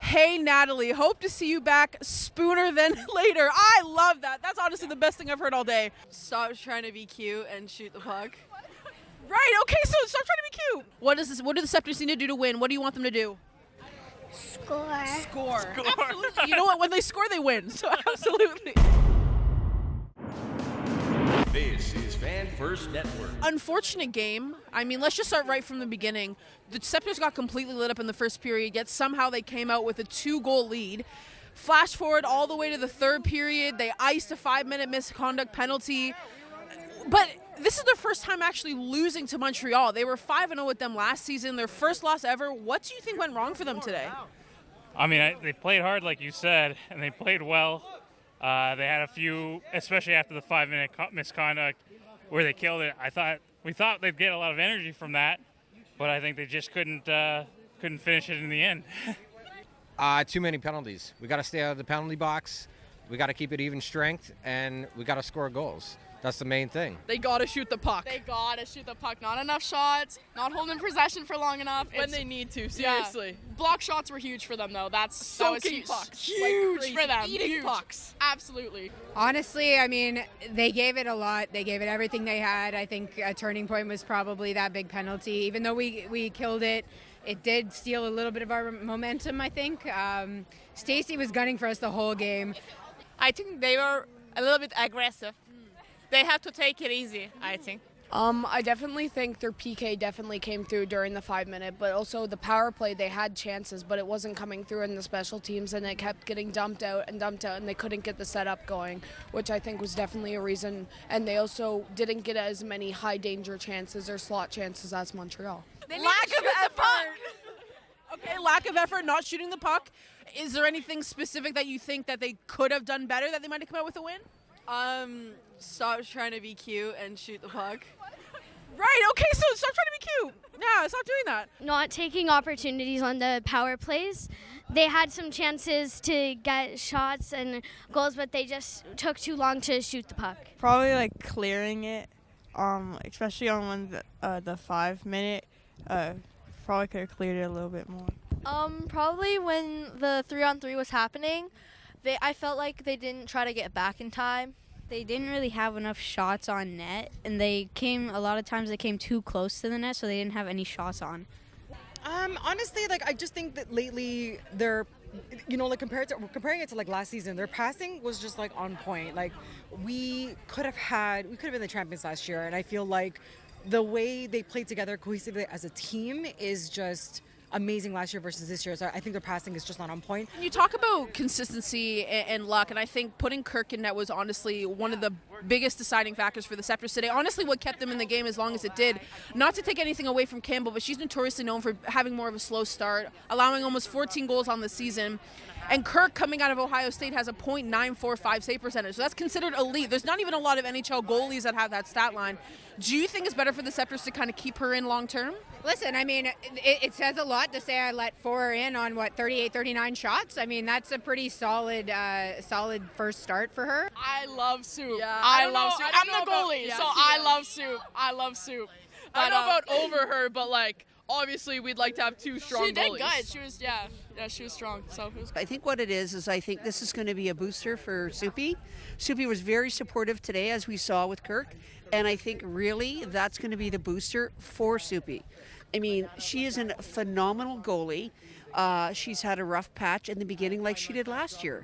Hey, Natalie, hope to see you back sooner than later. I love that. That's honestly the best thing I've heard all day. Stop trying to be cute and shoot the puck. Right, okay, so stop trying to be cute. What do the Sceptres need to do to win? What do you want them to do? Score. Absolutely. You know what? When they score, they win. So absolutely. This is Fan First Network. Unfortunate game. I mean, let's just start right from the beginning. The Sceptres got completely lit up in the first period, yet somehow they came out with a 2-goal lead. Flash forward all the way to the third period. They iced a 5-minute misconduct penalty. But this is their first time actually losing to Montreal. They were 5-0 with them last season, their first loss ever. What do you think went wrong for them today? I mean, they played hard, like you said, and they played well. They had a few, especially after the 5-minute misconduct, where they killed it. We thought they'd get a lot of energy from that, but I think they just couldn't finish it in the end. Too many penalties. We got to stay out of the penalty box. We got to keep it even strength, and we got to score goals. That's the main thing. They gotta shoot the puck. They gotta shoot the puck. Not enough shots. Not holding possession for long enough. When they need to, seriously. Yeah. Block shots were huge for them, though. That was Soaking pucks. Huge Like for them. Eating Huge. pucks. Absolutely. Honestly, I mean, they gave it a lot. They gave it everything they had. I think a turning point was probably that big penalty. Even though we killed it, it did steal a little bit of our momentum, I think. Stacey was gunning for us the whole game. I think they were a little bit aggressive. They have to take it easy, I think. I definitely think their PK definitely came through during the 5-minute, but also the power play, they had chances, but it wasn't coming through in the special teams, and it kept getting dumped out, and they couldn't get the setup going, which I think was definitely a reason. And they also didn't get as many high-danger chances or slot chances as Montreal. Lack of effort. Okay, lack of effort, not shooting the puck. Is there anything specific that you think that they could have done better that they might have come out with a win? Stop trying to be cute and shoot the puck. Right, okay, so stop trying to be cute. Yeah, stop doing that. Not taking opportunities on the power plays. They had some chances to get shots and goals, but they just took too long to shoot the puck. Probably like clearing it, especially on the 5-minute. Probably could have cleared it a little bit more. Probably when the 3-on-3 was happening, I felt like they didn't try to get back in time. They didn't really have enough shots on net, and a lot of times they came too close to the net, so they didn't have any shots on. Honestly, I just think that lately they're, comparing it to last season, their passing was just on point. We could have been the champions last year, and I feel like the way they played together cohesively as a team is just amazing last year versus this year. So I think their passing is just not on point. You talk about consistency and luck, and I think putting Kirk in net was honestly one of the biggest deciding factors for the Sceptres today. Honestly, what kept them in the game as long as it did. Not to take anything away from Campbell, but she's notoriously known for having more of a slow start, allowing almost 14 goals on the season. And Kirk, coming out of Ohio State, has a .945 save percentage. So that's considered elite. There's not even a lot of NHL goalies that have that stat line. Do you think it's better for the Sceptres to kind of keep her in long term? Listen, I mean, it says a lot to say I let 4 in on, 38, 39 shots? I mean, that's a pretty solid first start for her. I love Soup. Yeah, I love Soup. I'm the goalie, so I love Soup. I love Soup. I don't know about over her, but obviously we'd like to have two strong goalies. She did good. She was, she was strong. So it was I think what it is I think this is going to be a booster for Soupy. Soupy was very supportive today, as we saw with Kirk, and I think really that's going to be the booster for Soupy. I mean, she is a phenomenal goalie. She's had a rough patch in the beginning like she did last year.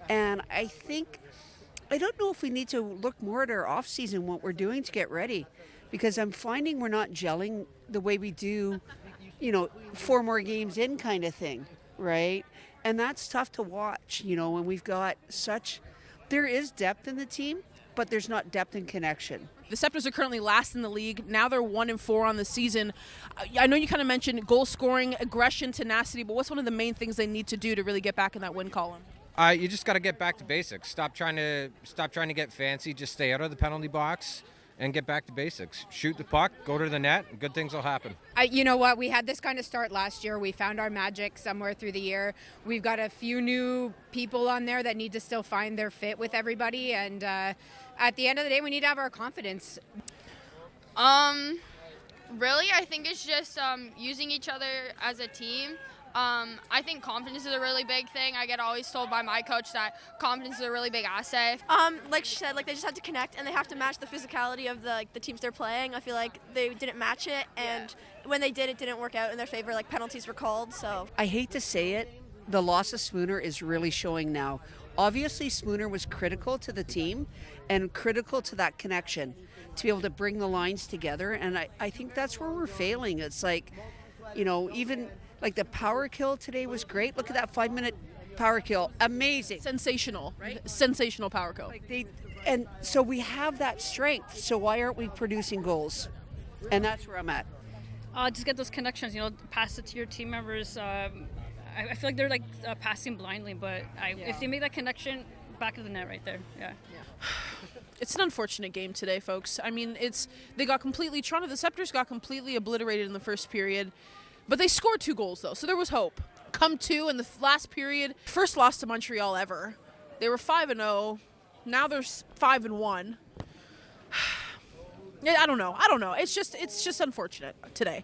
And I don't know if we need to look more at our off-season, what we're doing to get ready, because I'm finding we're not gelling the way we do, 4 more games in kind of thing, right? And that's tough to watch, when we've got there is depth in the team, but there's not depth in connection. The Sceptres are currently last in the league. Now they're 1-4 on the season. I know you kind of mentioned goal scoring, aggression, tenacity, but what's one of the main things they need to do to really get back in that win column? You just got to get back to basics. Stop trying to get fancy. Just stay out of the penalty box and get back to basics. Shoot the puck, go to the net, and good things will happen. You know what? We had this kind of start last year. We found our magic somewhere through the year. We've got a few new people on there that need to still find their fit with everybody. And at the end of the day, we need to have our confidence. Really, I think it's just using each other as a team. I think confidence is a really big thing. I get always told by my coach that confidence is a really big asset. Like she said, like they just have to connect and they have to match the physicality of the teams they're playing. I feel like they didn't match it, and when they did, it didn't work out in their favor. Like penalties were called. So I hate to say it, the loss of Spooner is really showing now. Obviously, Spooner was critical to the team and critical to that connection to be able to bring the lines together. And I think that's where we're failing. It's like, even like the power kill today was great. Look at that 5-minute power kill. Amazing. Sensational, right? Sensational power kill. And so we have that strength. So why aren't we producing goals? And that's where I'm at. Just get those connections, pass it to your team members. I feel like they're like passing blindly, but if they make that connection, back of the net right there. Yeah. It's an unfortunate game today, folks. I mean, Toronto, the Sceptres got completely obliterated in the first period, but they scored 2 goals though, so there was hope. Come 2 in the last period, first loss to Montreal ever. They were 5-0. Now they're 5-1. Yeah, I don't know. It's just unfortunate today.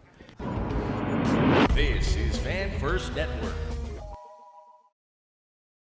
This is Fan First Network.